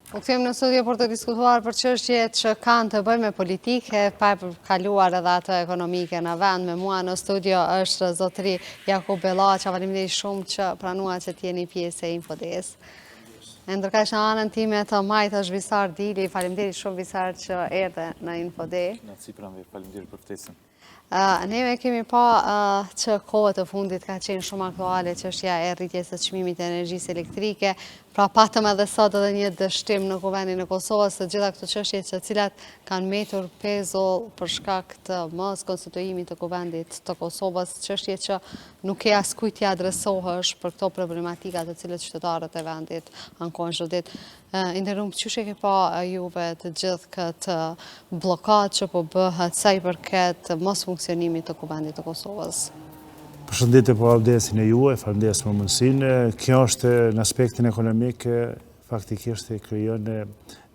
U kthejmë në studio për të diskutuar për çështjet që kanë të bëjnë me politike, pa kaluar edhe atë ekonomike në vend. Me mua në studio është zotëri Jakub Bellaqa. Faleminderit shumë që pranuat që t'jeni pjesë e Infodis. Ndërkaq në anën time të majtë është Visar Dili. Faleminderit shumë Visar që erdhe në Infodi. Faleminderit për ftesën. Neve kemi pa që kohët të fundit ka qenë shumë aktuale çështja e rritjes së çmimit të energjisë elektrike. Pra patëm edhe sot edhe një dështim në Kuvendin e Kosovës të gjitha këto çështje të cilat kanë metur pezull për shkak të mos konstituimit të Kuvendit të Kosovës, çështje që nuk e askujt t'i adresohesh për këto problematika të cilët qytetarët e vendit ankohen çdo ditë. Interim, çysh e ke pa juve të gjithë këtë bllokatë që po bëhet sa i përket mos funksionimit të Kuvendit të Kosovës? Përshëndetje për avdesin e juaj, faleminderit për mundësinë. Kjo është në aspektin ekonomik, faktikisht e krijon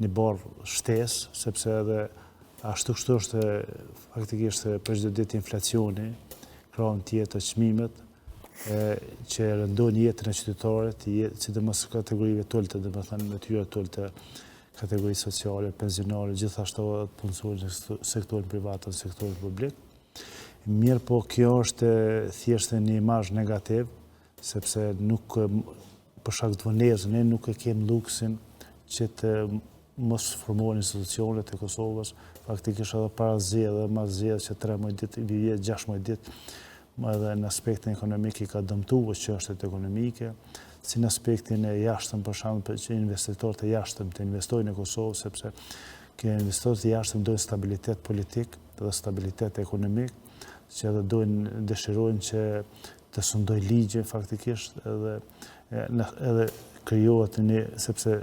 një barë shtesë, sepse edhe ashtu kështu është faktikisht për çdo ditë inflacioni, krahun tjetër çmimet, që rëndon jetën e qytetarit, sidomos kategorive të ulta, domethënë natyra të ulta, kategori sociale, pensionare, gjithashtu punësorë në sektorin privat dhe sektorin publik. Mirë po kjo është thjesht një imazh negativ, sepse nuk, për shkak të vonesës, ne nuk e kemi luksin që të mos formohen institucionet e Kosovës, faktikisht edhe para zgjedhjeve dhe mas zgjedhjeve që 13 ditë, 16 ditë, edhe në aspektin ekonomik i ka dëmtuar çështjet ekonomike, si në aspektin e jashtëm, për shembull, që investitorët e jashtëm të investojnë në Kosovë, sepse që investitorët e jashtëm dojnë stabilitet politik dhe stabilitet ekonomik, që edhe dëshirojnë që të sundoj ligje faktikisht edhe krijohet sepse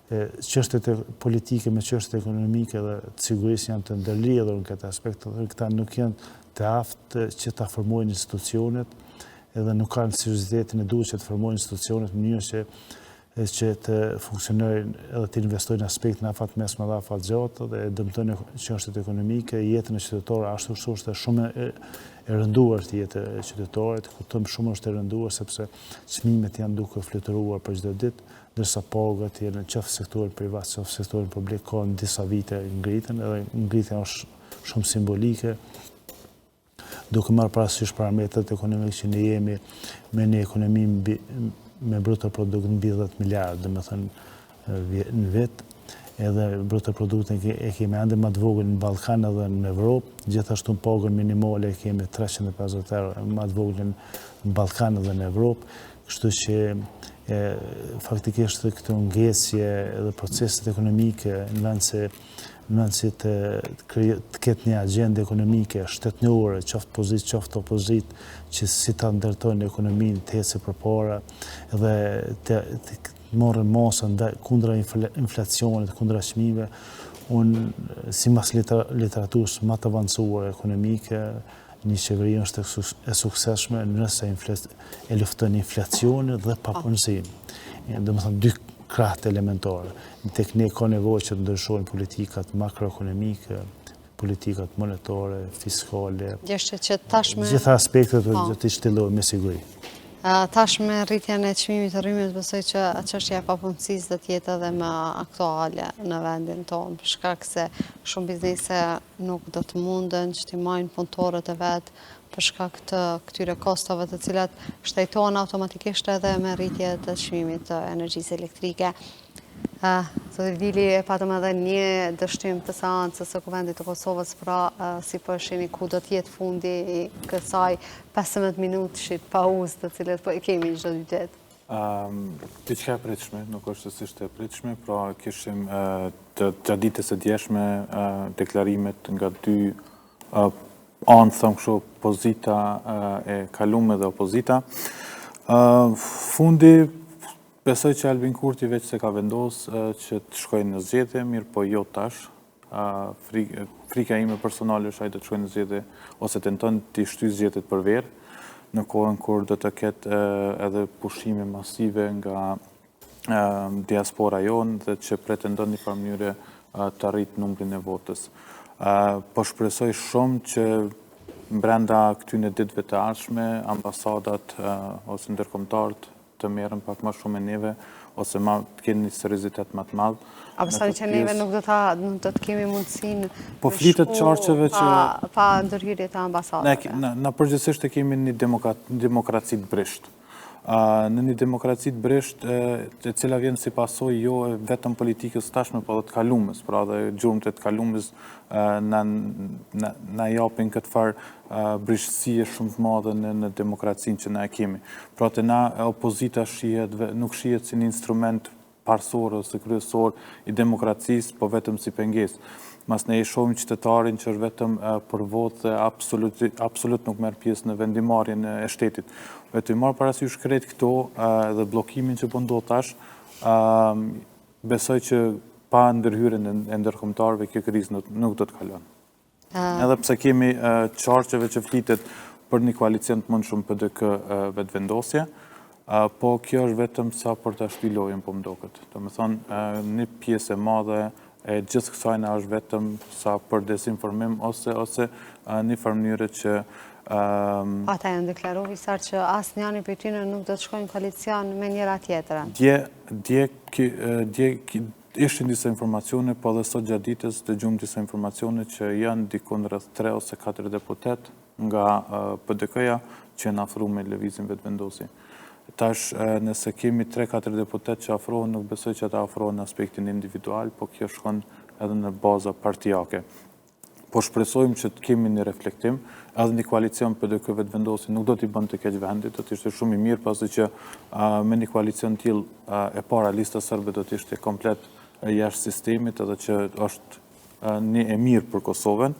çështjet politike me çështjet ekonomike dhe të sigurisë janë të ndërlidhur në këtë aspekt, këta nuk janë të aftë që ta formojnë institucionet edhe nuk kanë seriozitetin e duhur që të formojnë institucionet në mënyrë që të funksionojnë edhe të investojnë në aspektin afat mesme dhe afat gjatë dhe dëmtojnë çështjet ekonomike, jetën e qytetarëve ashtu është shumë e rënduar të jetë e qytetarit, kuptojmë shumë është e rënduar sepse çmimet janë duke fluturuar për çdo ditë, ndërsa pagat janë qoftë sektorin privat, qoftë sektorin publik kanë disa vite ngritën, edhe ngritja është shumë simbolike, duke marrë parasysh parametrat ekonomik që ne jemi me një ekonomi me bruto produkt mbi 10 miliardë, domethënë në vit, edhe bruto produktin e kemi ende më të vogël në Ballkan edhe në Evropë, gjithashtu pagën minimale e kemi 350 euro më të vogël në Ballkan edhe në Evropë, kështu që faktikisht këto ngesje edhe proceset ekonomike në vend se të ketë një agjendë ekonomike shtetënore, qoftë pozitë, qoftë opozitë, që si ta ndërtojnë ekonominë të ecë përpara dhe të morën masën kundra inflacionit, kundra çmimeve. Unë sipas literaturës më të avancuar ekonomike, një qeveri është e suksesshme nëse e lufton inflacionin dhe papunësinë. Domethënë dy krahët elementare. Në tek ne ka nevojë që të ndryshojnë politikat makroekonomike, politikat monetare, fiskale, gjitha aspektet që të zhvillohen me siguri. Tash me rritjen e çmimit të rrymës, besoj që çështja e papunësisë do të jetë edhe më aktuale në vendin tonë, për shkak se shumë biznese nuk do të munden që t'i marrin punëtorët e vet për shkak të këtyre kostave të cilat shtajtohen automatikisht edhe me rritje të çmimit të energjisë elektrike. Zoti Dili, patëm edhe një dështim të seancës së Kuvendit të Kosovës, pra si po shihni ku do të jetë fundi i kësaj 15 minutësh pauzë të cilët po e kemi çdo ditë. Diçka e pritshme, nuk është se është e pritshme, pra kishim gjatë ditës së djeshme deklarimet nga dy anë, thëmë kështu, opozita e kalume dhe opozita. Fundi, besoj që Albin Kurti veç se ka vendosë që të shkojnë në zgjedhje, mirë po jo tash. Frika ime personale është ai do të shkojnë në zgjedhje ose tenton të shtyjë zgjedhjet për verë, në kohën kur do të ketë edhe pushime masive nga diaspora jonë dhe që pretendon në farë mënyrë të arrijë numrin e votës. Po shpresoj shumë që brenda këtyre ditëve të ardhshme ambasadat ose ndërkombëtarët të merren pak më shumë me neve, ose të kenë një seriozitet më të madh. A pësani që neve nuk do të kemi mundësinë Po flitet qarqeve që pa ndërhyrje të ambasadave? Na përgjithsisht e kemi një demokraci të brisht. Në një demokraci të brisht, e cila vjen si pasoj jo vetëm politikës tashme, po dhe të kalumës, pra dhe gjurëmët e të kalumës na japin këtë farë brishtësie shumë të madhe në demokracinë që na e kemi. Pra të na opozita nuk shihet si një instrument parsor ose kryesor i demokracisë, po vetëm si pengesë. Mas ne i shohim qytetarin që është vetëm për votë dhe absolut nuk merr pjesë në vendimarrjen e shtetit. Vetë i marr parasysh krejt këto dhe bllokimin që po ndodh tash, besoj që pa ndërhyrjen e ndërkombëtarëve kjo krizë nuk do të kalon. Edhe pse kemi çarqeve që flitet për një koalicion të mundshëm PDK vetvendosje, po kjo është vetëm sa për ta shpilojën, po më duket. Domethënë një pjesë e madhe e gjithë kësajna është vetëm sa për desinformim ose një farmënyre që... Ata janë deklaru visar që asë njani për tyne nuk do të shkojnë koalicion me njëra tjetëra. Dje ishin disa informacione, po dhe sot gjatë ditës të gjumë disa informacione që janë dikun rreth 3 ose 4 deputet nga PDK-ja që janë afru me lëvizjen vetvendosi. Tash, nëse kemi 3-4 deputet që afrohen, nuk besoj që ata afrohen në aspektin individual, po kjo shkon edhe në baza partijake. Po shpresojmë që të kemi një reflektim, edhe një koalicion PDK vetvendosi nuk do t'i bën të keq vendit, do t'ishte shumë i mirë, pasi që me një koalicion t'il e para lista sërbe do t'ishte komplet jashtë sistemit, edhe që është një e mirë për Kosovën.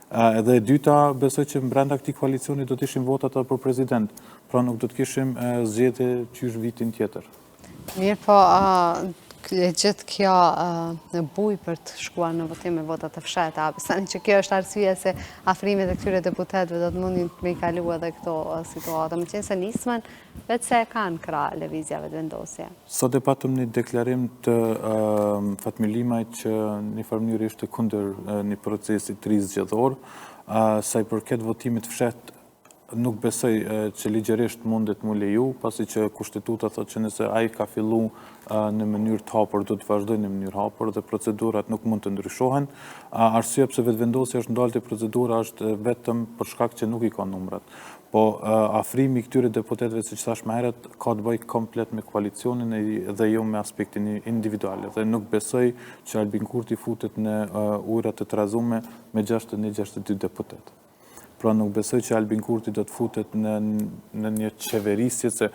Edhe e dyta, besoj që brenda këtij koalicioni do t'ishim votat edhe për prezident, pra nuk do t'kishim zgjedhje qysh vitin tjetër. Mirë, po e gjithë kjo buj për të shkuar në votim me votat të fsheta, besani që kjo është arsye se afrimet e këtyre deputetëve do të mundin me i kalu edhe këto situata, më qenë se nismen, vetë se e kanë kra lëvizja vetvendosje. Sot e patëm një deklarim të Fatmir Limaj që një farmënyrë ishte kundër një procesi të rizë zgjedhor, sa i përket votimit fshet nuk besoj që ligjerisht mundet mu leju, pasi që kushtetuta thot që nëse ai ka fillu në mënyrë të hapur, do të vazhdoj në mënyrë hapur dhe procedurat nuk mund të ndryshohen. Arsye pse vetvendosja është ndalë të procedura është vetëm për shkak që nuk i ka numrat. Po afrimi këtyre deputetëve, siç thash më herët, ka të bëjë komplet me koalicionin dhe jo me aspektin individual. Dhe nuk besoj që Albin Kurti futet në ujëra të trazume me 61-62 deputet. Pra nuk besoj që Albin Kurti do të futet në një qeverisje, se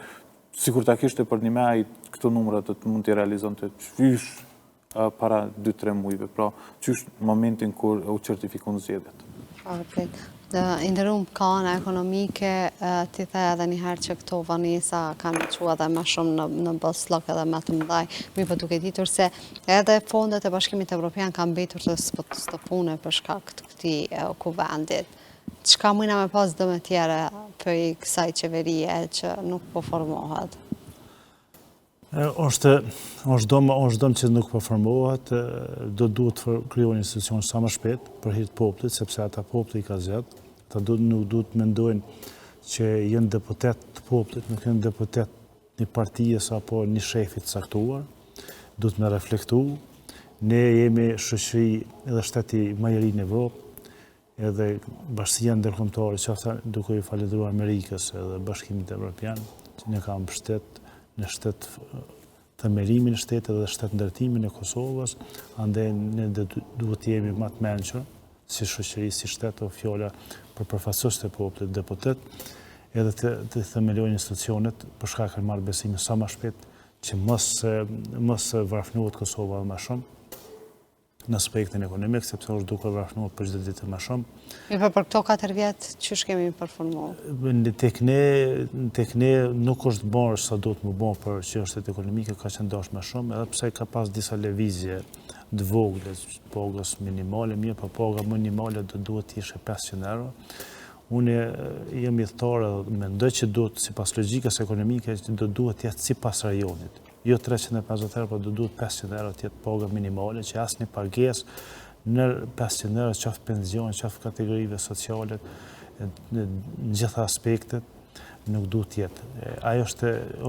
sikur ta kishte për një me ai këto numrat do të mund t'i realizon të qysh para 2-3 mujve, pra qysh momentin kur u certifikon zgjedhjet. Inderum ka ana ekonomike, ti the edhe njëherë që këto vanesa kanë qua dhe më shumë në bëslok edhe më të mëdhaj, mi për duke ditur se edhe fondet e Bashkimit Evropian kanë betur të stopune për shkak të këtij kuvendit. Çka mujna me pas dëme tjere për i kësaj qeverie që nuk po formohet? është dëmë që nuk po formohet, duhet të kryohen institucion sa më shpejt për hir të popullit, sepse ata populli ka zgjedh. Ata nuk duhet mendojnë që janë deputet të popullit, nuk janë deputet një partije apo një shefit caktuar. Duhet me reflektu. Ne jemi shoqëri edhe shteti më i ri në Evropë, edhe bashkësia ndërkombëtare, qoftë duke i falendëruar Amerikës edhe Bashkimit Evropian, që ne kanë mbështet në shtet themelimin e shtetit dhe shtet ndërtimin e Kosovës, andaj ne duhet të jemi më të mençur si shoqëri, si shtet, o fjola për përfaqësuesit e popullit, deputet, edhe të themelojnë institucionet për shkak të marrë besimin sa më shpejt që mos varfënohet Kosova më shumë në aspektin ekonomik, sepse është duke vrapënuar për çdo ditë më shumë. Për këto 4 vjet, çish kemi performuar? Tek ne nuk është bërë sa duhet më bërë për çështjet ekonomike, ka qenë dashur më shumë, edhe pse ka pas disa lëvizje të vogla, pagës minimale, mirë, po paga minimale do duhet të ishte 500 euro. Unë jam i thtarë dhe mendoj që duhet, sipas logjikës ekonomike, do duhet të jetë sipas rajonit. Jo 350 euro, por do duhet 500 euro të jetë paga minimale, që asnjë pagesë në 500 euro, qoftë penzion, qoftë kategorive sociale, në gjitha aspektet, nuk duhet tjetë. Ajo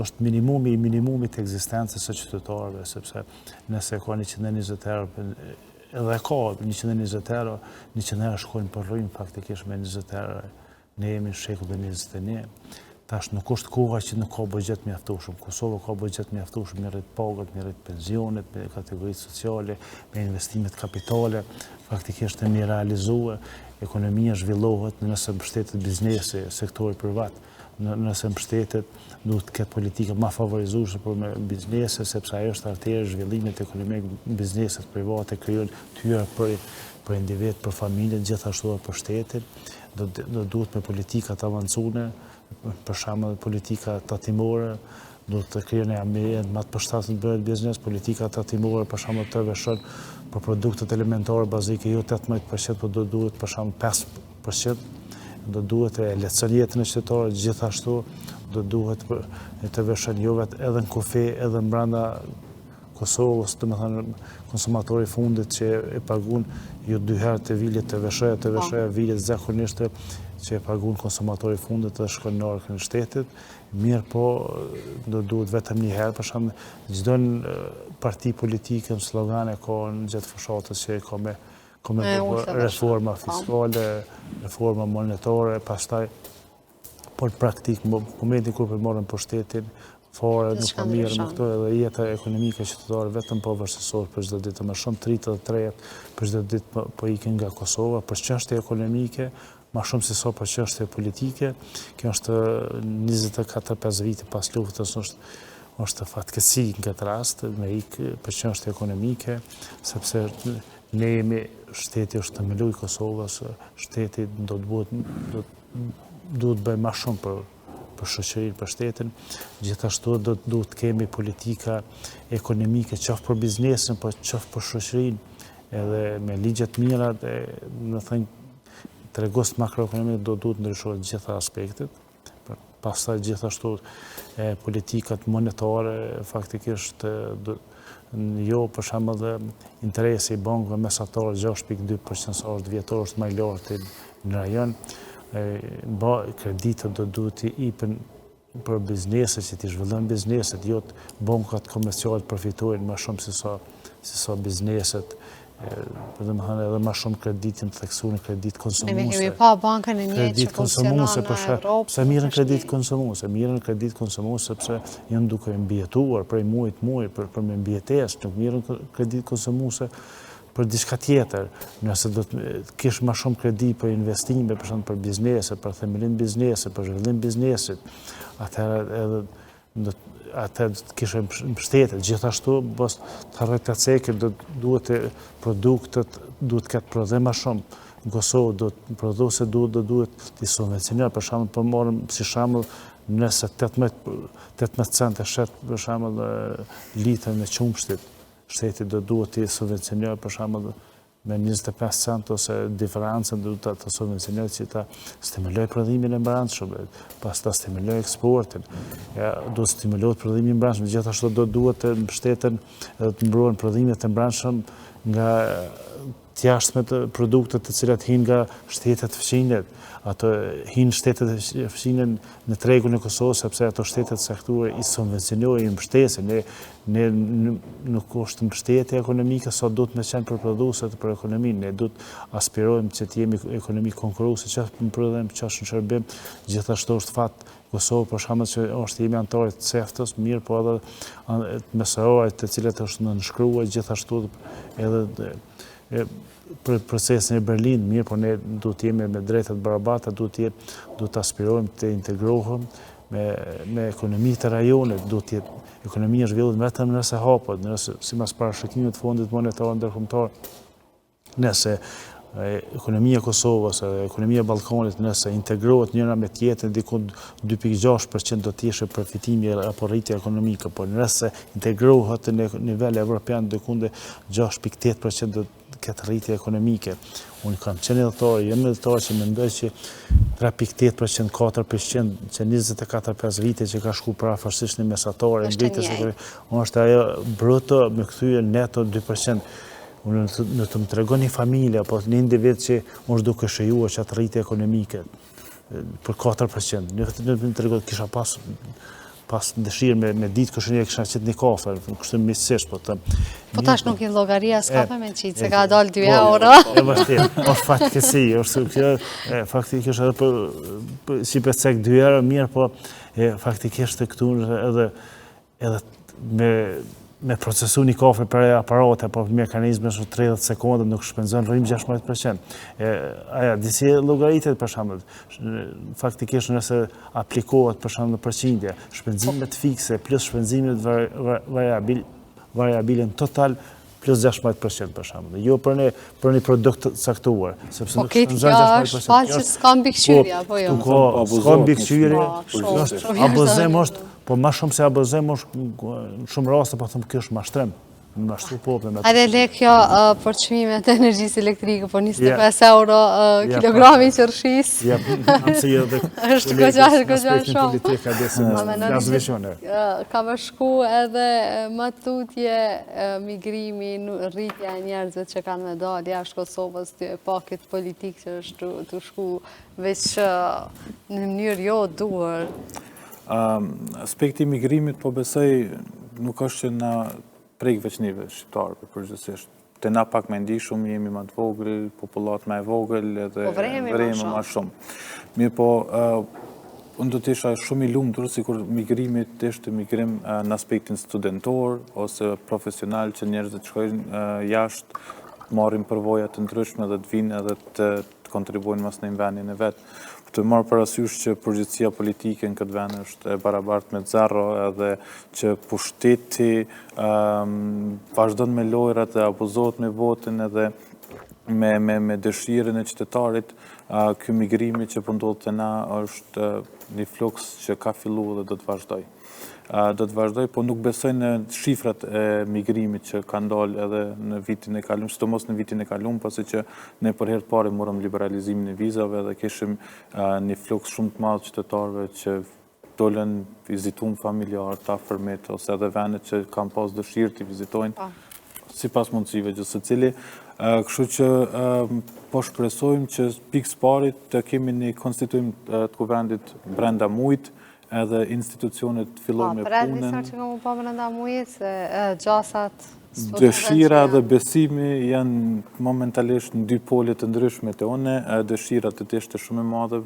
është minimumi i minimumit të ekzistencës së qytetarëve, sepse nëse ka 120 euro, edhe ka 120 euro, 100 euro shkojnë për rrujnë faktikisht me 20 euro. Ne jemi në shekullin 21. Tash nuk është koha që nuk ka buxhet mjaftueshëm. Kosova ka buxhet mjaftueshëm me rrit pagët, me rrit pensionet, me kategoritë sociale, me investimet kapitale, faktikisht e mirë realizuar. Ekonomia zhvillohet nëse mbështetet biznesi, sektori privat. Nëse mbështetet, duhet të ketë politika më favorizuese për biznese, sepse ajo është arteri zhvillimit ekonomik, bizneset private krijojnë tyra për individ, për familje, gjithashtu edhe për shtetin. Do duhet me politika të avancuar, për shembull politika tatimore, duhet të krijojnë ambient më të përshtatshëm për biznes, politika tatimore për shembull të veshon për produktet elementare bazike jo 18%, por do duhet për shembull 5%, do duhet të lehtëson jetën e qytetarëve, gjithashtu do duhet të veshon jo vetëm edhe në kufi, edhe brenda Kosovës, domethënë konsumatori fundit që e pagun jo 2 herë të vilet të veshoja vilet zakonisht që e pagun konsumatori fundit dhe shkon në orkën e shtetit, mirë po do duhet vetëm një herë, për shembull, çdo parti politike në slogane ka në gjatë fushatës që ka me reforma fiskale, reforma monetare, pastaj por praktik, momentin kur përmorën pushtetin, fare nuk po mirë me këto edhe jeta ekonomike qytetare vetëm po vështirësohet për çdo ditë më shumë 33 për çdo ditë po ikin nga Kosova për çështje ekonomike, më shumë se sa për çështje politike. Kjo është 24-5 vite pas luftës, është fatkeqësi në këtë rast me ikë për çështje ekonomike, sepse ne jemi shteti është themelui i Kosovës, shteti do të bëjë më shumë për shoqërinë, për shtetin. Gjithashtu duhet të kemi politika ekonomike, qoftë për biznesin, po qoftë për shoqërinë, edhe me ligjet mira, do të thënë tregos makroekonomik do duhet ndryshohet gjitha aspektet. Pastaj gjithashtu politikat monetare, faktikisht jo për shembull interesi i bankëve mesatar 6.2% sa është vjetor, është më i lartë në rajon. Kreditët do duhet të jepen për bizneset, që të zhvillojnë bizneset, jo të bankat komerciale përfitojnë më shumë se sa bizneset, domethënë edhe më shumë kreditin të theksuar, kredit konsumuese. Ne kemi pa bankën e njëjtë që funksionon në Europë. Pse mirën kredit konsumuese, sepse janë duke mbijetuar prej muajit të muaj për me mbijetesë, nuk mirën kredit konsumuese për diçka tjetër. Nëse do të kish më shumë kredi për investime, për shembull për biznese, për themelin biznese, për zhvillim biznesit, atëherë do të kishte mbështetet. Gjithashtu mos të harrojë të cekë, duhet produktet duhet të ketë prodhim më shumë. Në Kosovë prodhuesit duhet të subvencionojnë, për shembull, po marrim si shembull nëse 18 cent e shet për shembull litrën e qumshtit, shteti do duhet të subvencionojë për shembull me 25 cent ose diferencën do të subvencionojë që ta stimulojë prodhimin e brendshëm, pas ta stimulojë eksportin. Do stimulohet prodhimi i brendshëm, gjithashtu do duhet të mbështeten edhe të mbrohen prodhimet e brendshëm nga të jashtmet produktet të cilat hinë nga shtetet fëqinje. Ato hinë shtetet fëqinje në tregun e Kosovës, sepse ato shtetet saktuar i subvencionojnë, i mbështesin. Ne nuk është mbështetje ekonomike, sa duhet me qenë për produset për ekonominë. Ne duhet aspirojmë që të jemi ekonomi konkurruese, qoftë në prodhim, qoftë në shërbim. Gjithashtu është fat Kosovë, për shembull, që është jemi anëtarë të CEFTA-s, mirë, po edhe mesaroret të cilat është nënshkruar, gjithashtu edhe për procesin e Berlin, mirë, por ne duhet të jemi me drejtat barabata, duhet të aspirojmë të integrohem me ekonomi të rajonit, duhet të jetë ekonomia zhvillohet vetëm nëse hapet, nëse sipas parashikimit të Fondit Monetar Ndërkombëtar, nëse ekonomia e Kosovës, ekonomia e Ballkanit, nëse integrohet njëra me tjetrën, diku 2.6% do të ishte përfitimi apo rritja ekonomike, por nëse integrohet në nivel evropian, diku 6.8% do këtë rritje ekonomike. Unë kam qenë edhëtar, jam edhëtar që mendoj që 3.8%, 4%, që 24-5 vite që ka shku parafërsisht në mesatare, është ajo bruto me kthyer neto 2%. Unë në të më tregon një familje, apo një individ që është duke shëjuar që atë rritje ekonomike. për 4%. Në të regot kisha pas dëshirë me ditë këshën kisha qëtë një kafe, kështë misësisht, po të... Po tash nuk i llogaria s'kafe me qitë, se ka dalë 2 euro. E vërtet, është fatkesi, është kjo, faktikisht edhe si për cek 2 euro mirë, po faktikisht këtu edhe me procesu një kafe për aparate, po për mekanizme shumë 30 sekundet nuk shpenzon rrim 16%. Aja, disi logaritet për shembull, faktikisht nëse aplikohet për shembull në përqindje, shpenzimet fikse plus shpenzimet variabilen total plus 16% për shembull. Jo për një produkt caktuar, sepse nuk shpenzon 16%. Po është falë që s'ka mbikëqyrje, apo jo? S'ka mbikëqyrje, abuzim është, po ma shumë se abuzim është, shumë raste po thëmë kjo është mashtrim. Mashtru popën. Hajde le kjo për çmimet e energjisë elektrike, po 25 euro kilogrami qërshis. Është goxha shumë. Ka më shku edhe më tutje migrimi, rritja e njerëzve që kanë me dalë jashtë Kosovës, të pakit politik që është të shku veç në mënyrë jo duar. Aspekti migrimit po besoj nuk është që na prek veç njëve shqiptarëve përgjithsisht. Te na pak me ndihshëm, jemi më të vogël, popullat më e vogël edhe vremi më shumë. Mirë po, unë do të isha shumë i lumtur sikur migrimi të ishte migrim në aspektin studentor ose profesional që njerëzit shkojnë jashtë, marrin përvoja të ndryshme dhe të vinë edhe të kontribuojnë mas në vendin e vet. Të marrë parasysh që përgjithësia politike në këtë vend është e barabartë me zero edhe që pushteti vazhdon me lojrat dhe abuzohet me votën edhe me dëshirën e qytetarit, ky migrimi që po ndodh te na është një fluks që ka filluar dhe do të vazhdoj. Do të vazhdoj, po nuk besoj në shifrat e migrimit që ka ndalë edhe në vitin e kaluar, sidomos në vitin e kaluar, pasi që ne për herë të parë morëm liberalizimin e vizave dhe kishim një fluks shumë të madh qytetarëve që dolën vizitojnë familjar të afërmit ose edhe vendet që kanë pas dëshirë të vizitojnë sipas mundësive çdo secili. Kështu që po shpresojmë që pikë parit të kemi një konstituim të kuvendit brenda mujt, edhe institucionet fillojnë me punën. Për disa që kam u pa brenda mujit, se gjasat... Dëshira dhe besimi janë momentalisht në dy pole të ndryshme të une, dëshira të të ishte shumë e madhe,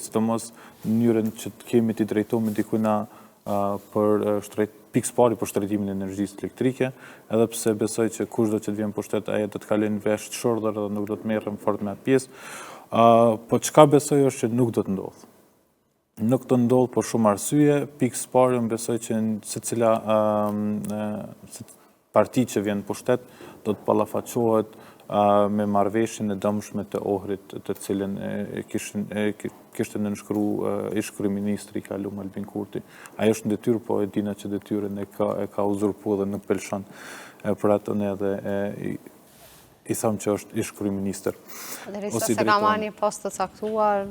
sidomos në mënyrën që të kemi të drejtohemi dikujna për pikë pari për shtrejtimin e energjisë elektrike, edhe pse besoj që kushdo që të vjen pushtet ajo do të kalojnë vesh të shordër dhe nuk do të merrem fort me atë pjesë. Po çka besoj është që nuk do të ndodhë. Nuk të ndodhë për shumë arsye, pikë pari unë besoj që secila parti që vjen pushtet do të ballafaqohet me marrëveshjen e dëmshme të Ohrit, të cilën kishte nënshkruar ish kryeministri i kaluar Albin Kurti. Ajo është në detyrë, po e dina që detyrën e ka uzurpuar dhe nuk pëlqen. Për atë ne edhe i thamë që është ish kryeministër. Derisa se ka marrë një post të caktuar...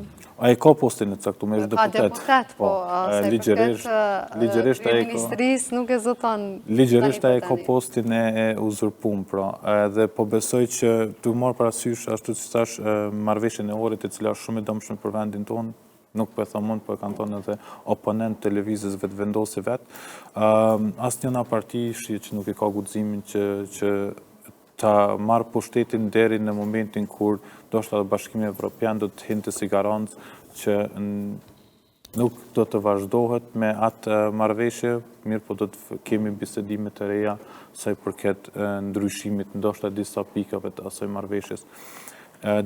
A e ka postin e caktuar, është deputet. Ka deputet, po, ligjërisht kryeministrisë nuk e zoton... Ligjërisht e ka postin e uzurpuar, pra. Dhe po besoj që të marrë parasysh ashtu si thash marrëveshjen e Ohrit, e cila është shumë e dëmshme për vendin tonë, nuk po e them unë, po e kanë thënë edhe oponent televizës vetvendosi vet. Asnjëna parti që nuk e ka guximin që ta marrë pushtetin deri në momentin kur do shta Bashkimi Evropian do të hinte si garancë që nuk do të vazhdohet me atë marrëveshje, mirë po do të kemi bisedime të reja sa i përket ndryshimit ndoshta disa pikave të asaj marrëveshjes.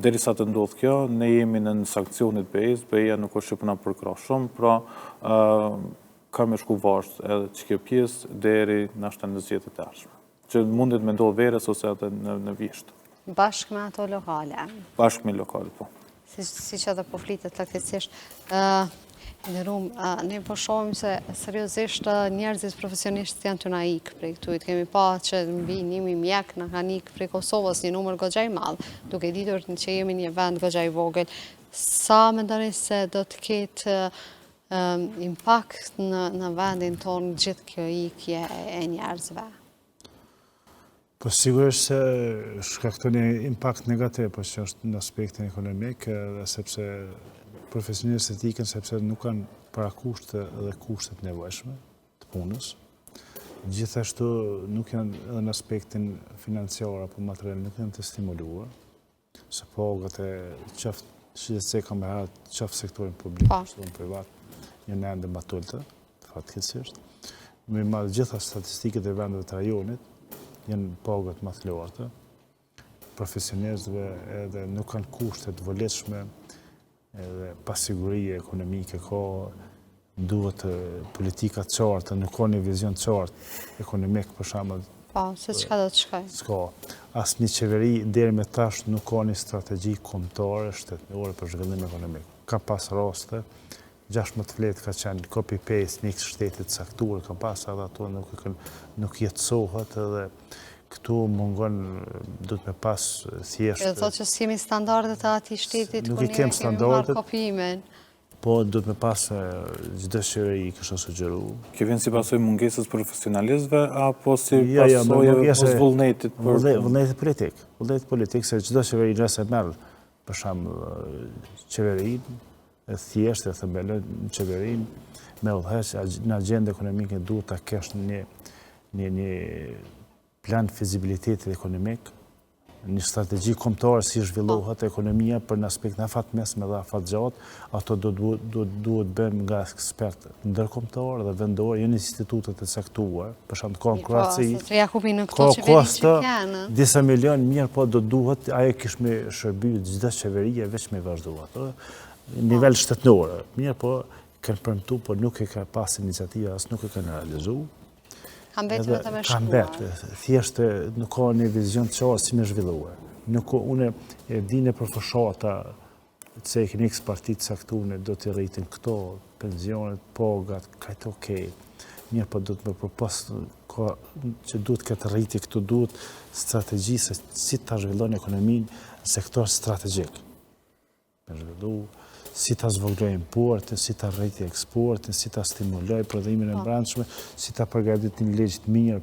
Derisa të ndodh kjo, ne jemi në sankcionet BE-s, BE-ja nuk është që puna përkra shumë, pra ka me shku vazhd edhe që kjo pjesë deri nashta në zgjedhjet e ardhshme, që mundet me ndodhë verës ose edhe në vishtë. Bashkë me ato lokale? Bashkë me lokale, po. Si që edhe po flitet takticisht, në rumë, ne po shohim se seriosisht njerëzit profesionisht janë të na ikë prej këtujt. Kemi pa që mbi 1000 mjek në kanë ikë prej Kosovës, një numër goxha i madh, duke ditur që jemi një vend goxha i vogël. Sa mendoni se do të ketë impakt në vendin tonë gjithë kjo ikje e njerëzve? Po sigurisht se shkakton një impakt negativ, po që është në aspektin ekonomik, sepse profesionistë të ikën sepse nuk kanë parakushte dhe kushtet nevojshme të punës. Gjithashtu nuk janë edhe në aspektin financiar apo material nuk janë të stimuluar, se pagat e qoftë shqetëse kam behat qoftë sektorin publik, sektorin privat, janë ende më të ulta, fatkeqësisht. Me marrë gjitha statistiket e vendeve të rajonit janë pagat më të larta. Profesionistëve edhe nuk kanë kushte të volitshme, edhe pasigurie ekonomike ka, duhet politika të qartë, nuk ka një vizion të qartë ekonomik për shembull. Po, se çka do të shkojë? S'ka. Asnjë qeveri deri më tash nuk ka një strategji kombëtare shtetërore për zhvillim ekonomik. Ka pas raste 16 fletë ka qenë copy-paste një shtetit caktuar, ka pas edhe ato nuk jetësohet edhe këtu mungon do të me pas thjesht. Do të thotë që s'kemi standardet të atij shtetit nuk ku i kem ne kemi standardet. marrë kopimin. Po do të me pas çdo qeveri kështu sugjeru. Kjo vjen si pasojë mungesës profesionalistëve apo si pasojë e vullnetit për vullnetit politik. Vullnetit politik se çdo qeveri nëse merr për shembull qeverinë e thjeshtë e thembelën në qeverinë me udhëheq në agjendë ekonomike duhet ta kesh një plan fizibilitetit ekonomik, një strategji kombëtare si zhvillohet ekonomia për në aspekt në afat mesme dhe afat gjatë, ato duhet bën nga ekspert ndërkombëtar dhe vendor, jo në institutet e caktuar, për shembull konkurrenci. Ka kosto disa milion mirë, po do duhet ajo kish me shërby çdo qeveri veç me vazhduar. Në nivel shtetëror. Mirë, po kanë premtu, po nuk e ka pas iniciativa, as nuk e kanë realizuar. Kam betë vetëm e shkuar. Kam betë, thjesht nuk ka një vizion të qartë si me zhvilluar. Unë e di në për fshata se e X partit caktuar do të rritin këto, pensionet, pagat, kajtë okej. Mirë, po do të me propos që duhet këtë rriti këtu, duhet strategji se si ta zhvillon ekonominë në sektor strategjik. Me zhvillu, si ta zvogëloj importin, si ta rriti eksportin, si ta stimuloj prodhimin e brendshme, si ta përgatit një ligj të mirë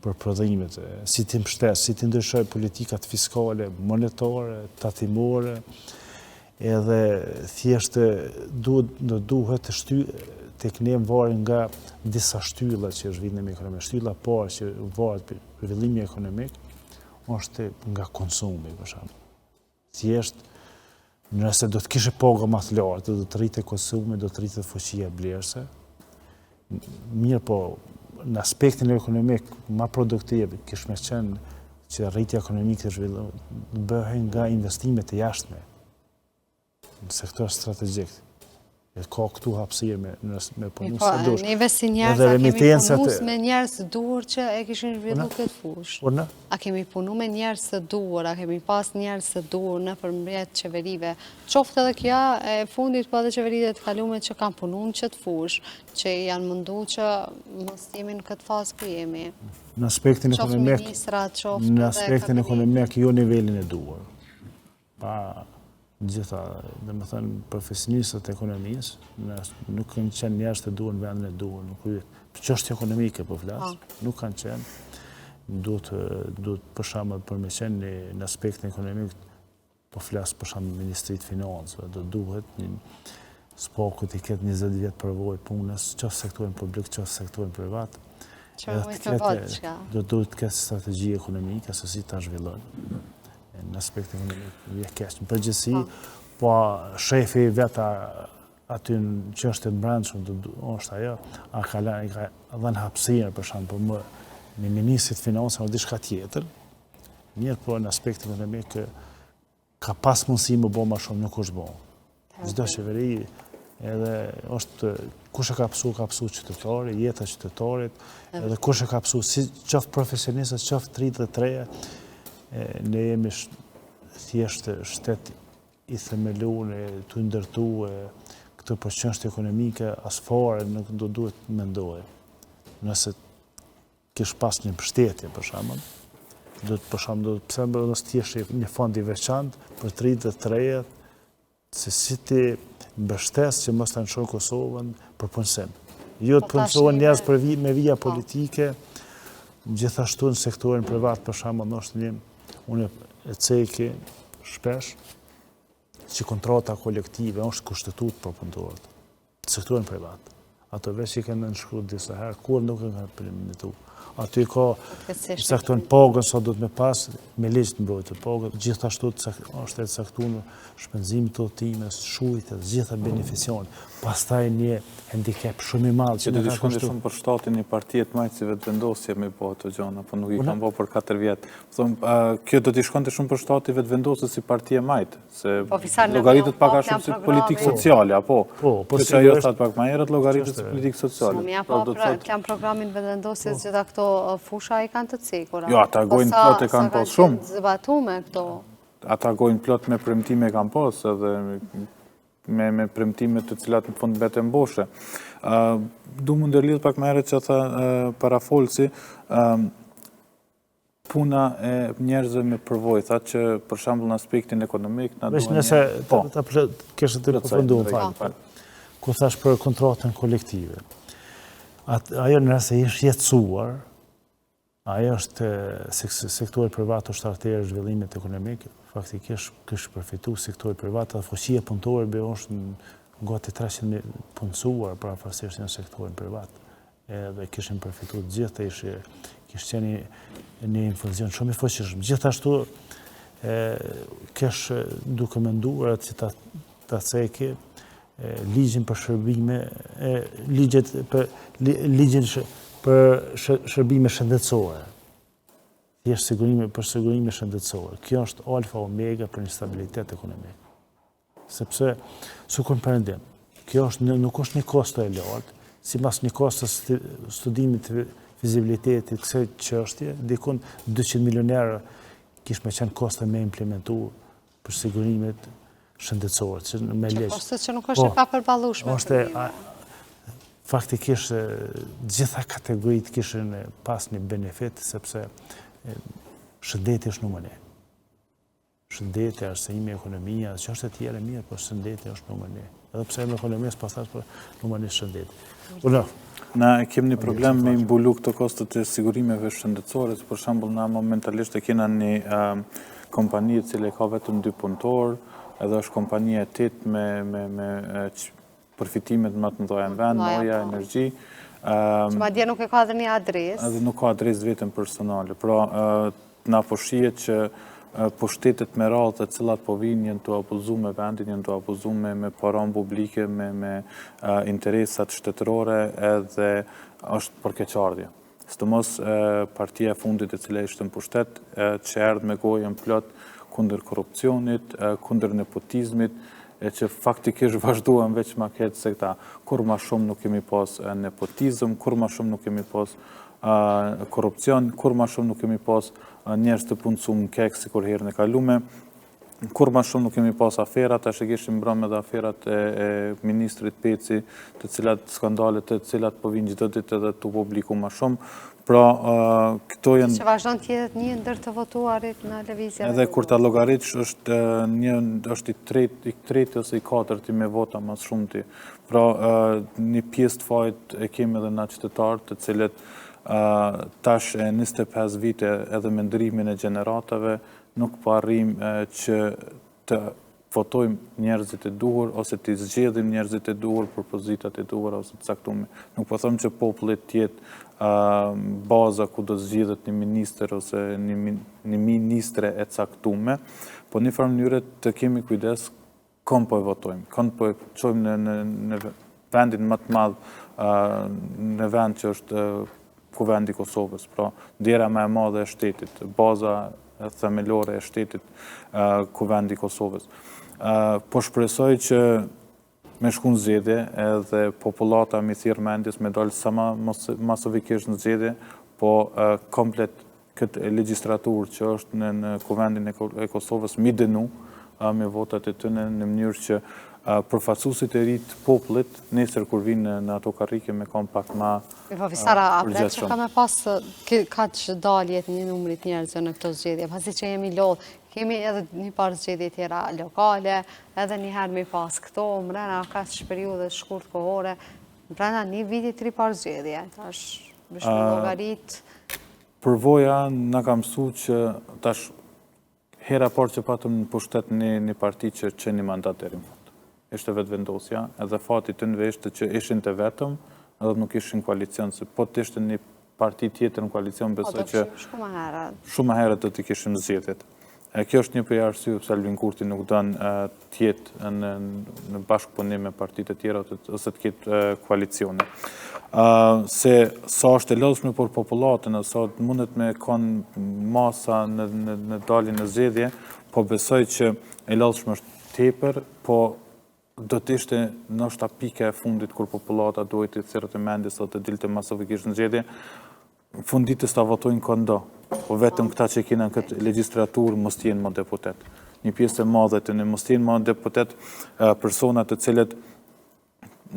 për prodhimet, si ti mbështes, si ti ndryshoj politikat fiskale, monetare, tatimore, edhe thjesht duhet të tek ne varet nga disa shtylla që zhvillimi ekonomik. Shtylla parë që varet për zhvillimi ekonomik është nga konsumi, për shembull. Thjesht nëse do të kishe paga më të larta, do të rritet konsumi, do të rritet fuqia blerëse. Mirë, po në aspektin ekonomik më produktiv kish me qenë që rritja ekonomike të zhvillohet bëhen nga investimet e jashtme në sektor strategjik. Ka këtu hapësirë me punu së dush. Neve si njerës a kemi punu me njerës të duhur që e kishin zhvillu këtë fush. A kemi punu me njerës të duhur, a kemi pas njerës të duhur në përmbret qeverive. Qoftë edhe kja e fundit po edhe qeverive të kalume që kanë punu në qëtë fush, që janë mundu që mos jemi në këtë fazë ku jemi. Në aspektin ekonomik, jo nivelin e duhur. Pa gjitha, dhe me thënë, profesionistët e ekonomisë, nuk kanë qenë njerëz të duhur në vendin e duhur, për çështje ekonomike po flas, nuk kanë qenë, duhet për shembull për me qenë në aspektin ekonomik, po flas për shembull Ministritë të Financave, do duhet SPOK-u të ketë 20 vjet përvojë punës, qoftë sektorin publik, qoftë sektorin privat. Do duhet të ketë strategji ekonomike se si ta zhvillon në aspekt ekonomik, vjekeq. Në përgjithësi, po shefi vetë aty në çështjet brendshme është ajo, a ka dhënë hapësirë për shembull për me ministrit financave o diçka tjetër. Mirë, po në aspekt ekonomik ka pas mundësi më bë më shumë, nuk është bë. Çdo qeveri edhe është kush e ka pësu qytetari, jeta e qytetarit, edhe kush e ka pësu si qoftë profesionistët, qoftë 33, ne jemi thjesht shtet i themeluar të ndërtu këtë për çështje ekonomike as fare nuk do duhet mendohet. Nëse kish pas një mbështetje për shembull, do të thjesht një fond i veçantë për 33 se si ti mbështes që mos ta nshon Kosovën për punësim. Jo të punësohen njerëz me vija politike, gjithashtu në sektorin privat për shembull është unë e ceki shpesh që kontrata kolektive është kushtetut për punëtorët, sektorin privat. Ato veç i kanë nënshkruar disa herë, kur nuk e kanë implementuar. Aty ka sektorin pagën sa do të me pas, me ligj të mbrojtur pagën, gjithashtu është e caktuar shpenzimit të udhëtimit, shujtë, gjitha beneficiarit. Pastaj një handicap shumë i madh që do të shkonte shumë për shtatin një parti të majtësive të vendosje me po ato gjëra, po nuk i kanë bërë për 4 vjet. Kjo do të shkonte shumë për shtative të vendosjes si parti e majtë, se llogaritet pak a shumë si politikë sociale, apo. Po, që ajo thatë pak më herët llogaritet si politikë sociale. Ja, po, kanë programin vendosjes gjitha këto fusha i kanë të cekura. Jo, ata gojnë plot e kanë pas shumë. Zbatume këto. Ata gojnë plot me premtime kanë pas edhe me premtime të cilat në fund vetëm mboshe. Du më ndërlidh pak më herët që tha parafolsi, puna e njerëzve me përvojë, tha që për shembull në aspektin ekonomik na duhen. Nëse ta kështë të përfunduar fal. Ku thash për kontratën kolektive. Ajo nëse është jetësuar, ajo është sektori privat është arteri i zhvillimit ekonomik, faktikisht kështë përfitu sektori privat, dhe fuqia punëtorëve është gati 300.000 punësuar për afërsisht në sektorin privat. Edhe kishin përfitu të gjithë, kishë qenë një infuzion shumë i fuqishëm. Gjithashtu, kesh duke menduar që ta ceki ligjin për shërbime, ligjin për shërbime shëndetësore. Thjesht për sigurime shëndetësore. Kjo është alfa omega për një stabilitet ekonomik. Sepse, sukur në përëndim, kjo nuk është një kosto e lartë, si mas një kosto studimit të fizibilitetit kësaj çështje, dikun 200 milionerë kish me qenë kosto me implementu për sigurimet shëndetësore. Që kosto që nuk është e papërballueshme. Faktikisht, gjitha kategoritë kishin pas një benefit, sepse shëndeti është numër 1. Shëndeti, arsimimi, ekonomia, që është e tjera mirë, por shëndeti është numër 1. Edhe pse me ekonomisë pastaj për numër 1 shëndeti. Na kemi një problem me imbulu këto kostot të sigurimeve shëndetësore, për shembull na momentalisht e kena një kompani e cila ka vetëm 2 punëtorë, edhe është kompania e tit me përfitimet më të mëdha në vend, noja, energji. Që madje nuk e ka dhe një adresë. Edhe nuk ka adresë vetëm personale. Pra, na po shihet që pushtetet me radhë të cilat po vinë janë të abuzu me vendin, janë të abuzu me param publike, me interesat shtetërore, edhe është përkeqardhje. Sidomos partia e fundit e cila ishte në pushtet, që erdhë me gojën plot kundër korrupsionit, kundër nepotizmit, e që faktikisht vazhduan veç ma ketë se këta. Kur ma shumë nuk kemi pas nepotizm, kur ma shumë nuk kemi pas korrupcion, kur ma shumë nuk kemi pas njerëz të punësum në kek si kur herën e kalume, kur ma shumë nuk kemi pas aferat, ashtë e kishim brëm edhe aferat e ministrit Peci, të cilat skandalet, të cilat po vinë gjithë ditë edhe të publiku ma shumë. Pra, këto janë... Që vazhdon të jetë një ndër të votuarit në lëvizje. Edhe kur ta llogaritsh është i tretë ose i katërti me vota më shumti. Pra, një pjesë të fajit e kemi edhe na qytetarë, të cilët tash e 25 vite edhe me ndrimin e gjeneratave nuk po arrim që të votojmë njerëzit e duhur ose të zgjedhim njerëzit e duhur për pozitat e duhura ose të caktuara. Nuk po them që populli të jetë baza ku do zgjidhet një ministër ose një ministre e caktuar, po në farë mënyrë të kemi kujdes kënd po e votojmë, kënd po e çojmë në vendin më të madh, në vend që është kuvendi i Kosovës, pra dera më e madhe e shtetit, baza themelore e shtetit, kuvendi i Kosovës. Po shpresoj që me shku në zgjedhje edhe popullata mi thirr mendjes me dalë sa masovikisht në zgjedhje, po komplet këtë legjistraturë që është në kuvendin e Kosovës mi dënu me votat e tyre në mënyrë që përfaqësuesit e ri të popullit nesër kur vinë në ato karrike me kam pak më Sara, a pret që ka me pas kaq daljet një numrit njerëzve në këto zgjedhje, pasi që jemi lodh, kemi edhe një parë zgjedhje tjera lokale, edhe një herë me pas këto, mbrana kaq periudhe shkurt kohore, mbrana një viti 3 parë zgjedhje, tash bëshme llogarit. Përvoja na ka mësuar që tash hera parë që patëm në pushtet një parti që një mandat deri në fund. Ishte vetë vendosja, edhe fati të nëveshte që ishin të vetëm, edhe nuk ishin koalicion, se po të ishte një parti tjetër në koalicion, besoj që shumë herët do t'i kishim zgjedhjet. Kjo është një për arsye pse Albin Kurti nuk don të jetë në bashkëpunim me partitë e tjera ose të ketë koalicione. Se sa është e lodhshme për popullatën, sa mundet me kanë masa në daljen në zgjedhje, po besoj që e lodhshme është tepër, po do të ishte ndoshta pika e fundit kur popullata duhet të thirrët e mendjes ose të dilte masovikisht në zgjedhje. Në fund ditës ta votojnë kondo, po vetëm këta që kena në këtë legjistraturë mos t'jenë më deputet. Një pjesë e madhe të në mos t'jenë më deputet persona të cilët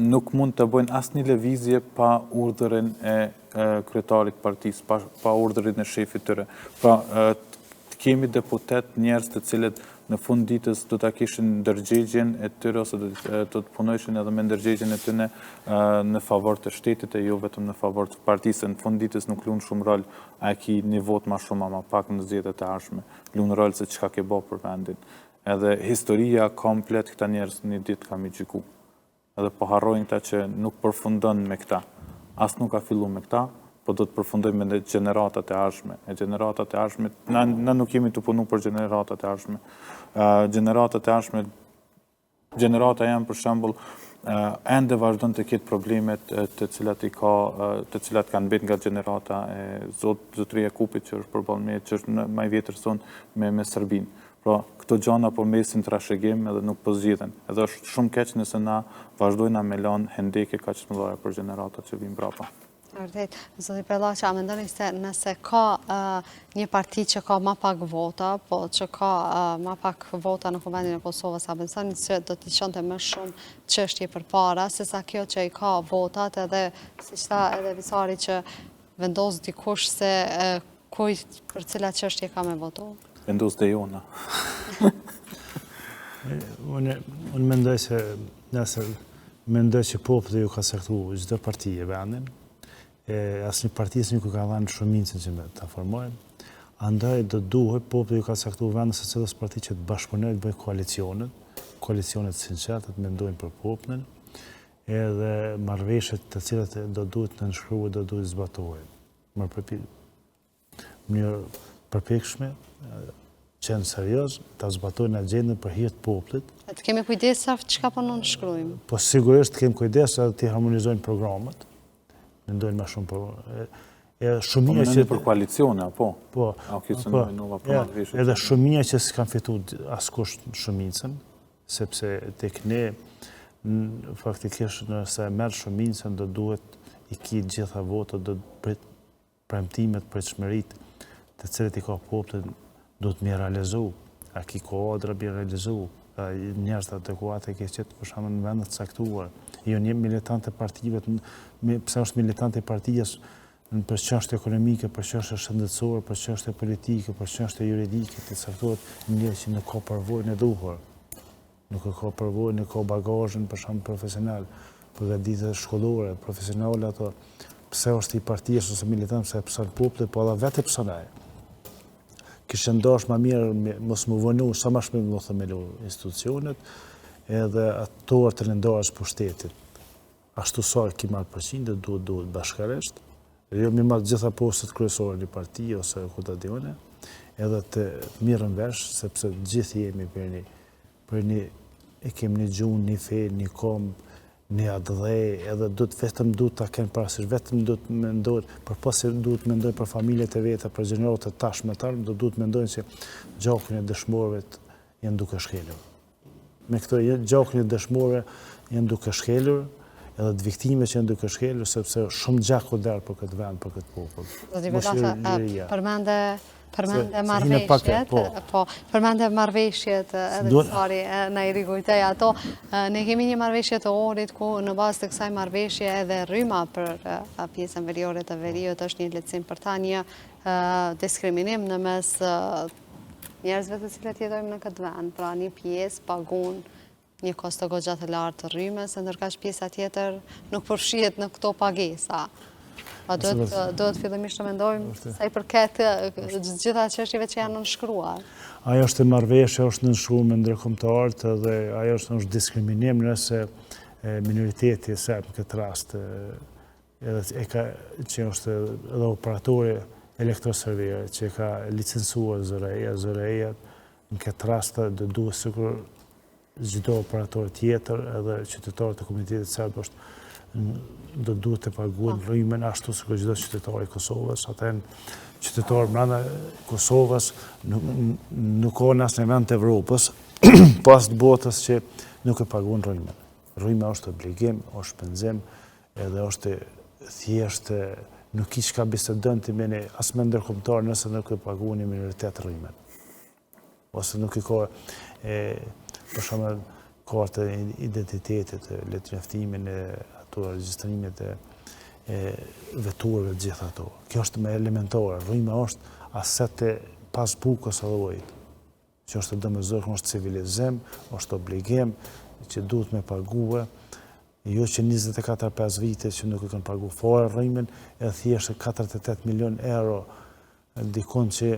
nuk mund të bëjnë asnjë lëvizje pa urdhërin e kryetarit partisë, pa urdhërin e shefit tyre. Pra, kemi deputet njerëz të cilët në fund ditës do ta kishin ndërgjegjen e tyre ose do të punojshin edhe me ndërgjegjen e tyre në favor të shtetit e jo vetëm në favor të partisë. Në fund ditës nuk luan shumë rol a ki një vot më shumë ama pak në zgjedhjet e ardhshme. Luan rol se çka ke bë për vendin. Edhe historia komplet këta njerëz një ditë kam i gjyku. Edhe po harrojnë këta që nuk përfundon me këta. As nuk ka filluar me këta, po do të përfundojmë me gjeneratat e ardhshme. Gjeneratat e ardhshme, na nuk jemi të punu për gjeneratat e ardhshme. Gjeneratat e ardhshme, gjenerata janë për shembull, ende vazhdon të ketë problemet të cilat kanë mbet nga gjenerata e zotëria Kupit që është përballë me që është më i vjetër son me Serbinë. Pra, këto gjana po mesin trashëgim edhe nuk po zgjidhen. Edhe është shumë keq nëse na vazhdojnë me lanë hendeke kaq të mëdha për gjeneratat që vijnë mbrapa. Vërtet, zoti Pellaçi, a mendoni se nëse ka një parti që ka më pak vota, po që ka më pak vota në Kuvendin e Kosovës, a besoni se do t'i çonte më shumë çështje përpara, sesa kjo që i ka votat edhe, siç tha edhe Visari, që vendos dikush se kujt për cilat çështje ka me votu? Vendos dhe jona. Unë mendoj se që populli ju ka caktuar çdo parti e vendin, asnjë partisë nuk ka dhënë shumicën që me ta formojnë. Andaj do duhet populli ju ka caktuar vendin se cilës parti që të bashkëpunojnë të bëjnë koalicionet sinqertë të mendojnë për popullin, edhe marrëveshjet të cilat do duhet të nënshkruhen, do duhet zbatohen. Mënyrë përpjekshme, qenë serioz, ta zbatojnë agjendën për hir të popullit. Të kemi kujdes sa çka po nënshkruajmë. Po sigurisht të kemi kujdes edhe të harmonizojnë programet. Mendojnë më shumë për shumia që për koalicione apo? Po. Edhe shumia që s'kan fituar askush shumicën, sepse tek ne faktikisht nëse merr shumicën do duhet i ki gjitha votat, do prit premtimet për çmëritë të cilët i ka populli do të më realizu. A ki kuadra bie realizu. Njerëz të adekuate ke qetë për shembull në vende të caktuar. Jo një militant e partive, pse është militant e partijës për çështje ekonomike, për çështje shëndetësore, për çështje politike, për çështje juridike, të caktohet një që nuk ka përvojën e duhur. Nuk ka përvojën, nuk ka bagazhin për shembull profesional, përgatitje shkollore, profesionale ato. Pse është i partijës ose militant, pse pson popullit, po edhe vetë psonaj. Kishte ndash më mirë mos më vonu sa më shpejt më themelu institucionet, edhe ato të lëndohesh pushtetit. Ashtu sa ki marrë përqindje, duhet bashkërisht, jo mi marrë gjitha postet kryesore një parti ose kutadione, edhe të mirën vesh, sepse gjithë jemi për një e kemi një gjunë, një fe, një kombë, një adhej, edhe vetëm duhet ta kenë parasysh, vetëm duhet mendojnë, përpos se duhet mendojnë për familjet e veta, për gjeneratat e tashmetarë, do duhet mendojnë se gjakun e dëshmorëve janë duke shkelur. Me këto gjakun e dëshmorëve janë duke shkelur, edhe të viktime që janë duke shkelur, sepse shumë gjak u derë për këtë vend, për këtë popull. Përmende marrëveshjet, edhe Visari na i rigujtej ato. Ne kemi një marrëveshje të orit ku në bazë të kësaj marrëveshje edhe rryma për pjesën veriore të veriut është një lehtësim për ta, një diskriminim në mes njerëzve të cilët jetojmë në këtë vend, pra një pjesë pagun një kosto goxha të lartë të rrymës, ndërkaq pjesa tjetër nuk përfshihet në këto pagesa. Duhet fillimisht të mendojmë sa i përket gjitha çështjeve që janë nënshkruar. Ajo është marrëveshje, është nënshkruar me ndërkombëtarët dhe ajo është diskriminim nëse minoriteti serb në këtë rast që është edhe operatori elektroservere që ka licencuar zëreja në këtë rast do duhet sikur çdo operator tjetër edhe qytetarët e komunitetit serb do duhet të paguajnë rrymen ashtu sikur çdo qytetar i Kosovës. Ata janë qytetarë brenda Kosovës, nuk ka në asnjë vend të Evropës pas të botës që nuk e paguajnë rrymen. Rryma është obligim, është shpenzim, edhe është thjesht nuk i ka bisedon të mene as me ndërkombëtar nëse nuk e paguajnë një minoritet rrymen. Ose nuk i ka për shembull kartë identitetit, letërnjoftimin ato regjistrimit veturëve gjithë ato. Kjo është më elementare. Rryma është aset pas bukës së llojit. Që është domosdoshmë, është civilizim, është obligim që duhet me paguë. Jo që 24-5 vite që nuk e kanë pagu fare rrymen, e thjesht 48 milion euro dikon që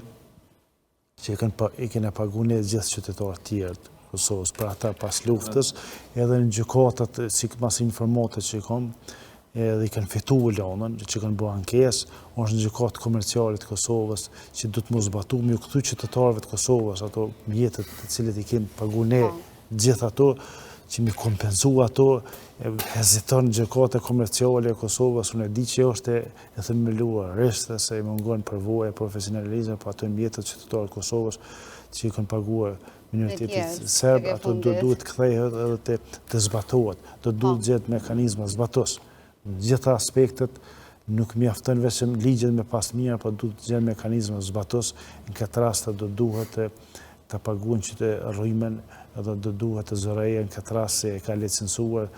i kena pagu ne gjithë qytetarët tjerë Kosovës për ata pas luftës, edhe në gjykatat, si mas informatët që kom, edhe i kanë fitu lanën, që kanë bërë ankesë, është në gjykatë komercialit Kosovës, që du të mos zbatu me u këtu qytetarëve të Kosovës, ato mjetët të cilët i kemi pagu ne gjithë ato, që mi kompensu ato, heziton gjykatë komerciale e Kosovës, unë e di që është e themeluar rishtë, se i mungon përvojë e profesionalizme, për ato mjetët qytetarët Kosovës, që i kanë paguar minoritetit serb, ato do duhet kthehet edhe të zbatohet, do duhet gjetë mekanizma zbatos. Në gjitha aspektet nuk mjafton vetëm ligjet me pas mira, por duhet gjetë mekanizma zbatos. Në këtë rast do duhet të paguajnë që të rrymen, edhe do duhet të zëreja në këtë rast se e ka licencuar,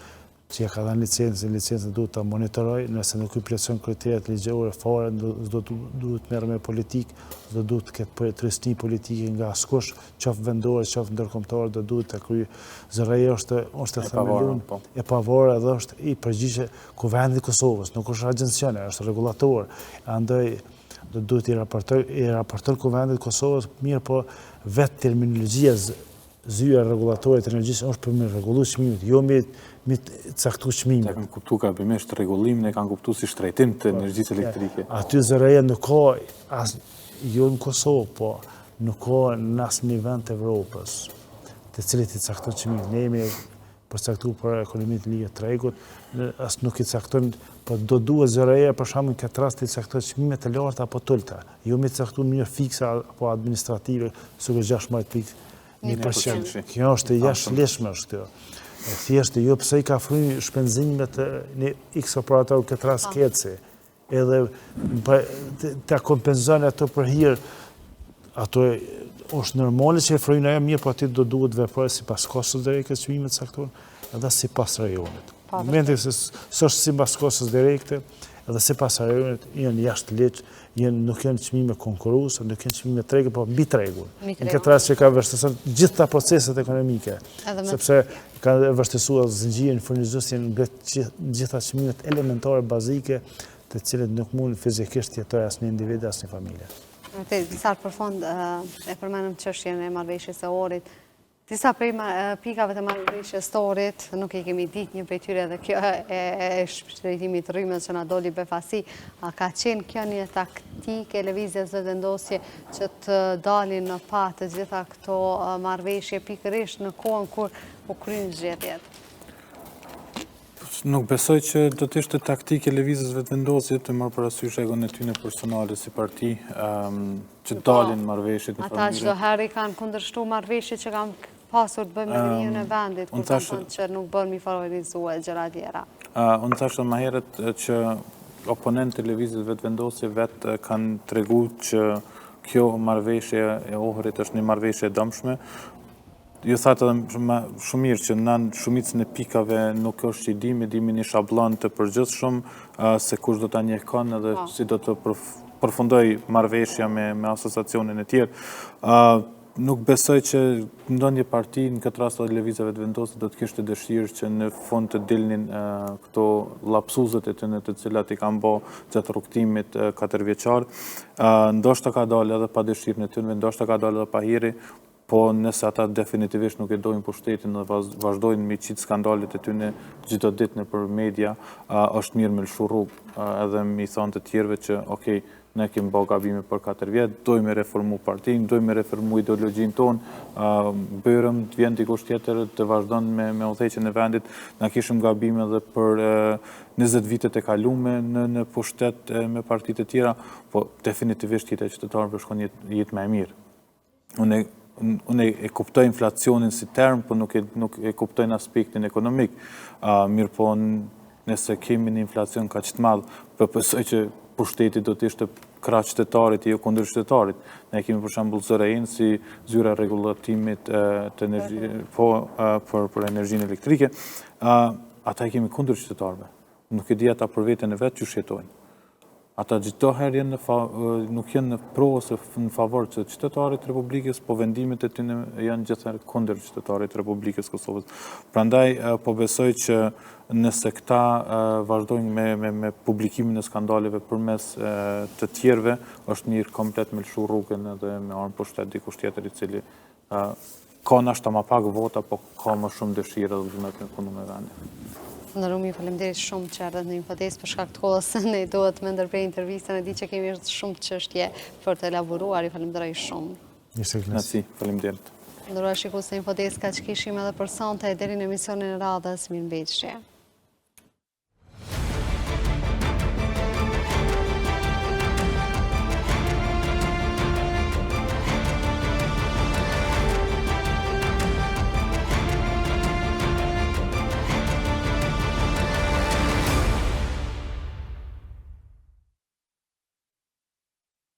që ja ka dhënë licencën duhet ta monitoroj, nëse nuk i plotëson kriteret ligjore fare, duhet merr me politikë, do duhet të ketë tërësi politike nga askush, qoftë vendore, qoftë ndërkombëtare, do duhet të kryej. Zëreja është themeluar, e pavarur edhe është i përgjigjë Kuvendit të Kosovës, nuk është agjencion, është regulator. Andaj do duhet i raportoj Kuvendit të Kosovës, mirë po vetë terminologjia zyra regulatorit të energjisë është për me rregullu çmimet, jo me caktu çmimet. Ta kanë kuptu gabimisht rregullimin e kanë kuptu si shtrejtim të energjisë elektrike. Aty zëreja nuk ka jo në Kosovë, po nuk ka në asnjë vend të Evropës, të cilit i cakton çmimet. Ne jemi përcaktuar për ekonominë ligë tregut, as nuk i cakton, po do duhet zëreja për shembull në këtë rast i cakton çmimet të larta apo të ulta, jo me caktuar në mënyrë fikse apo administrative, sikur 16%. Kjo është jashtëligjshme është kjo. Thjesht jo pse i ka frynë shpenzimet në X operator këtë rast keci, edhe ta kompenzon ato për hir, ato është normale që e frynë ajo mirë, po aty do duhet veprojë sipas kostos direkte të çmimit caktuar, edhe sipas rajonit. Në momentin se s'është sipas kostos direkte, edhe sipas rajonit janë jashtëligj, nuk janë çmime konkurruese, nuk janë çmime tregu, po mbi tregun. Në këtë rast që ka vështirësuar gjitha proceset ekonomike, sepse ka vështirësuar zinxhirin furnizuesin nga gjitha çmimet elementare bazike, të cilët nuk mund fizikisht të jetojë asnjë individ, asnjë familje. Disa përfund e përmenëm çështjen e marrëveshjes së orit. Disa prej pikave të marrëveshjes së orit, nuk i kemi ditë një prej tyre dhe kjo e shtrejtimit rrymen që na doli befasi, a ka qenë kjo një taktike lëvizjes vetëvendosje që të dalin në pa të gjitha këto marrëveshje pikërisht në kohën kur u kryen zgjedhjet? Nuk besoj që do të ishte taktike lëvizjes vetëvendosje të marrë parasysh egon e tyre personale si parti, që dalin marrëveshjet në Ata çdo herë kanë kundërshtuar marrëveshjet që kanë pasur të bëjmë me ligjin e vendit, kur kanë thënë që nuk bën mi favorizuar gjëra tjera. Unë thashë më herët që oponentë të lëvizjes vetëvendosje vetë kanë treguar që kjo marrëveshje e Ohrit është një marrëveshje e dëmshme. Ju thatë edhe shumë mirë që në shumicën e pikave nuk është që i dimi një shablon të përgjithshëm se kush do ta njehkon edhe si do të përfundoj marrëveshja me asociacionin e tjerë. Nuk besoj që ndonjë parti, në këtë rast të lëvizjeve të vendosur, do të kishte dëshirë që në fund të dilnin këto lapsuzet e tyre të cilat i kanë bë gjatë rrugtimit 4 vjeçar. Ndoshta ka dalë edhe pa dëshirën e tyre, ndoshta ka dalë edhe pa hiri, po nëse ata definitivisht nuk e dojnë pushtetin dhe vazhdojnë me qitë skandalet e tyre çdo ditë nëpër media, është mirë me lëshu rrugë edhe me i thonë të tjerëve që okej, ne kemi bërë gabime për 4 vjet, dojmë reformu partinë, dojmë reformu ideologjinë tonë, bërëm të vjen dikush tjetër të vazhdon me udhëheqjen e vendit, na kishim gabime edhe për 20 vitet e kalume në pushtet me partitë e tjera, po definitivisht jeta e qytetarëve shkon jetë më e mirë. Unë e kuptoj inflacionin si term, po nuk e kuptoj në aspektin ekonomik. Mirë po nëse kemi një inflacion kaq të madh, po besoj që pushteti do të ishte krah qytetarit e jo kundër qytetarit. Ne kemi për shembull ZRE-n si zyra e rregullimit të energjisë, për energjinë elektrike. Ata i kemi kundër qytetarëve. Nuk e di ata për veten e vet çu jetojnë. Ata gjithdo herë nuk janë në pro ose në favor të qytetarit të Republikës, po vendimet e tyre janë gjithherë kundër qytetarit të Republikës Kosovës. Prandaj po besoj që nëse këta vazhdojnë me publikimin e skandaleve përmes të tjerëve, është mirë komplet me lëshu rrugën edhe me armë pushtet dikush tjetër i cili ka nashta ma pak vota, po ka më shumë dëshirë dhe dhunet me pundu me vendin. Ndërumi, faleminderit shumë që erdhët në Infodesë për shkak të kohës, ne duhet me ndërprej intervistën, e di që kemi shumë çështje për të elaboruar, i falenderoj shumë. Nësi, faleminderit. Ndërua shikues të Infodesë, ka që kishim edhe për sonte, deri në emisionin e radhës, mirëmbëjtje.